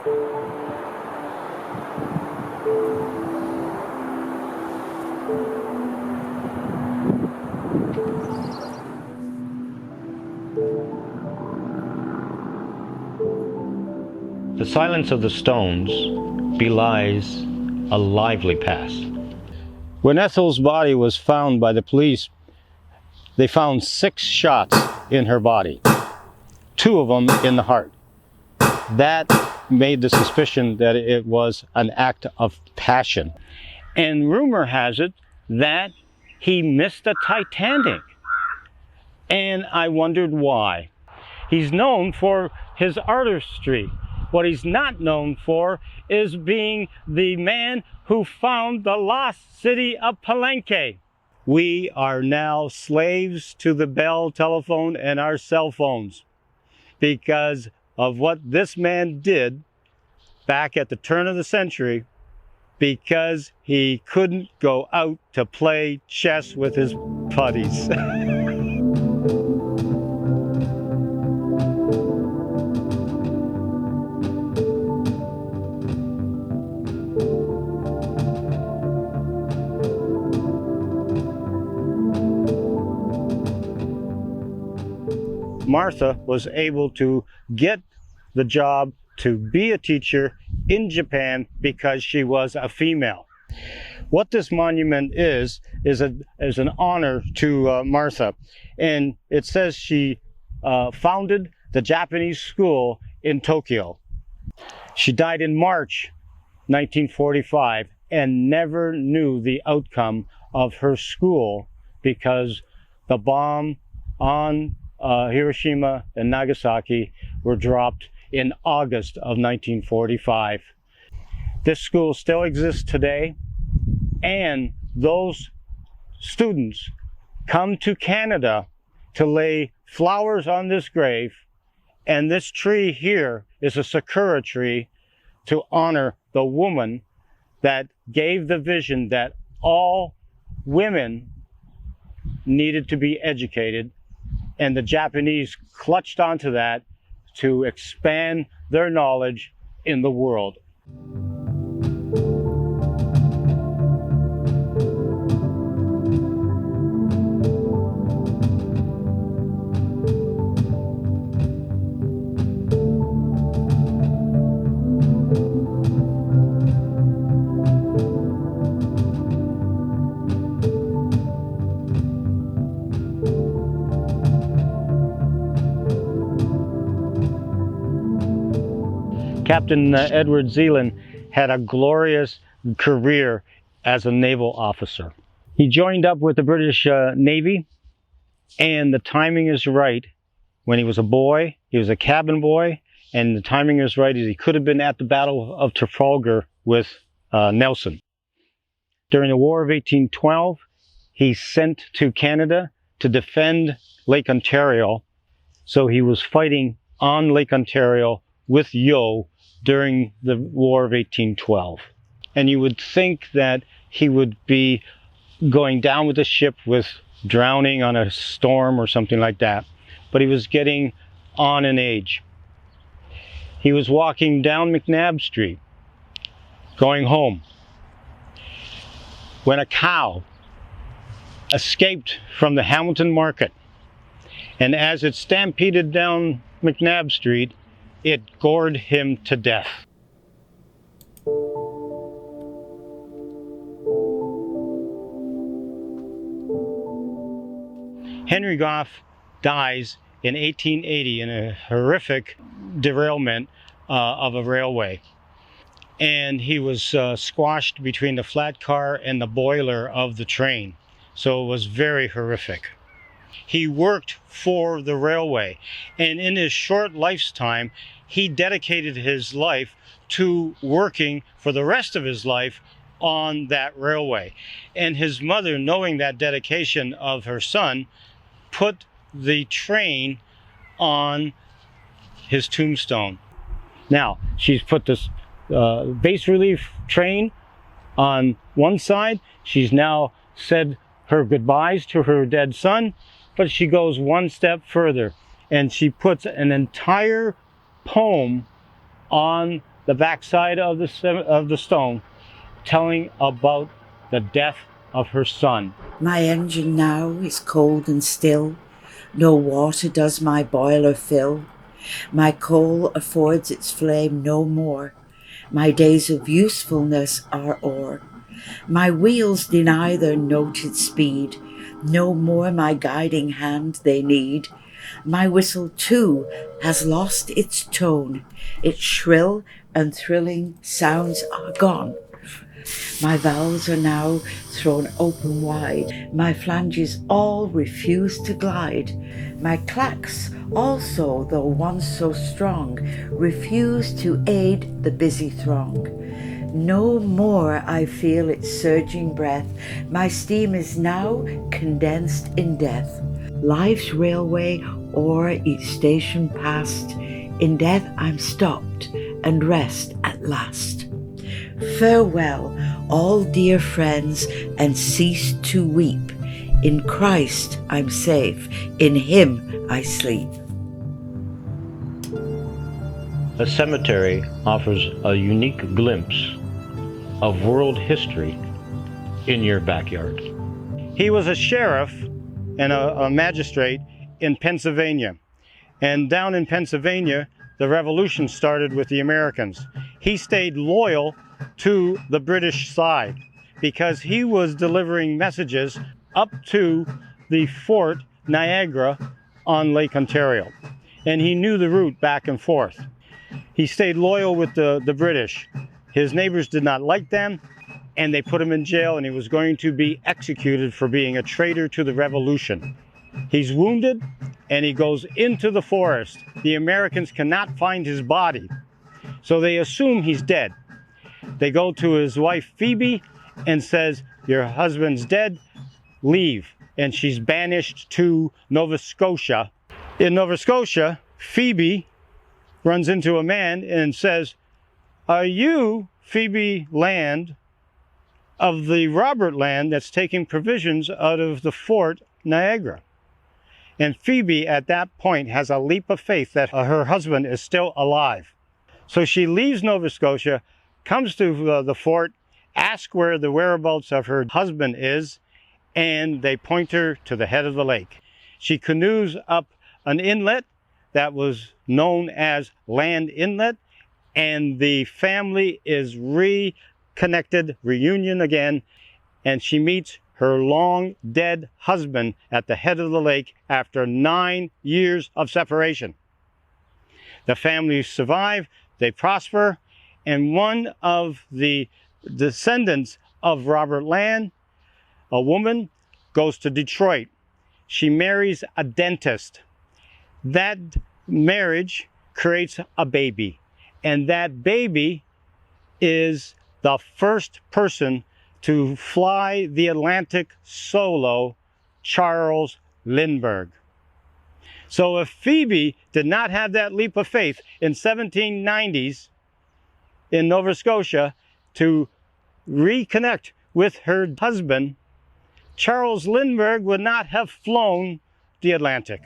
The silence of the stones belies a lively past. When Ethel's body was found by the police, they found 6 shots in her body, 2 of them in the heart. That made the suspicion that it was an act of passion. And rumor has it that he missed the Titanic. And I wondered why. He's known for his artistry. What he's not known for is being the man who found the lost city of Palenque. We are now slaves to the Bell telephone and our cell phones because of what this man did back at the turn of the century, because he couldn't go out to play chess with his putties. Martha was able to get the job to be a teacher in Japan because she was a female. What this monument is an honor to Martha, and it says she founded the Japanese school in Tokyo. She died in March 1945 and never knew the outcome of her school because the bomb on Hiroshima and Nagasaki were dropped in August of 1945. This school still exists today, and those students come to Canada to lay flowers on this grave, and this tree here is a sakura tree to honor the woman that gave the vision that all women needed to be educated, and the Japanese clutched onto that to expand their knowledge in the world. Captain Edward Zeeland had a glorious career as a naval officer. He joined up with the British Navy, and the timing is right. When he was a boy, he was a cabin boy, and the timing is right. He could have been at the Battle of Trafalgar with Nelson. During the War of 1812, he's sent to Canada to defend Lake Ontario. So he was fighting on Lake Ontario with Yeo during the War of 1812. And you would think that he would be going down with the ship with drowning on a storm or something like that. But he was getting on in age. He was walking down McNabb Street, going home, when a cow escaped from the Hamilton Market. And as it stampeded down McNabb Street, it gored him to death. Henry Goff dies in 1880 in a horrific derailment of a railway. And he was squashed between the flat car and the boiler of the train. So it was very horrific. He worked for the railway, and in his short lifetime, he dedicated his life to working for the rest of his life on that railway. And his mother, knowing that dedication of her son, put the train on his tombstone. Now, she's put this bas relief train on one side. She's now said her goodbyes to her dead son, but she goes one step further, and she puts an entire poem on the backside of the stone, telling about the death of her son. My engine now is cold and still, no water does my boiler fill. My coal affords its flame no more, my days of usefulness are o'er. My wheels deny their noted speed, no more my guiding hand they need. My whistle too has lost its tone, its shrill and thrilling sounds are gone. My valves are now thrown open wide, my flanges all refuse to glide. My clacks also, though once so strong, refuse to aid the busy throng. No more I feel its surging breath, my steam is now condensed in death. Life's railway o'er each station past, in death I'm stopped and rest at last. Farewell, all dear friends, and cease to weep. In Christ I'm safe, in Him I sleep. A cemetery offers a unique glimpse of world history in your backyard. He was a sheriff and a magistrate in Pennsylvania. And down in Pennsylvania, the revolution started with the Americans. He stayed loyal to the British side because he was delivering messages up to the Fort Niagara on Lake Ontario. And he knew the route back and forth. He stayed loyal with the British. His neighbors did not like them, and they put him in jail, and he was going to be executed for being a traitor to the revolution. He's wounded, and he goes into the forest. The Americans cannot find his body, so they assume he's dead. They go to his wife, Phoebe, and says, "Your husband's dead, leave." And she's banished to Nova Scotia. In Nova Scotia, Phoebe runs into a man and says, "Are you Phoebe Land of the Robert Land that's taking provisions out of the Fort Niagara?" And Phoebe at that point has a leap of faith that her husband is still alive. So she leaves Nova Scotia, comes to the fort, asks where the whereabouts of her husband is, and they point her to the head of the lake. She canoes up an inlet that was known as Land Inlet, and the family is reconnected, reunion again, and she meets her long dead husband at the head of the lake after 9 years of separation. The family survive, they prosper, and one of the descendants of Robert Land, a woman, goes to Detroit. She marries a dentist. That marriage creates a baby, and that baby is the first person to fly the Atlantic solo, Charles Lindbergh. So if Phoebe did not have that leap of faith in 1790s in Nova Scotia to reconnect with her husband, Charles Lindbergh would not have flown the Atlantic.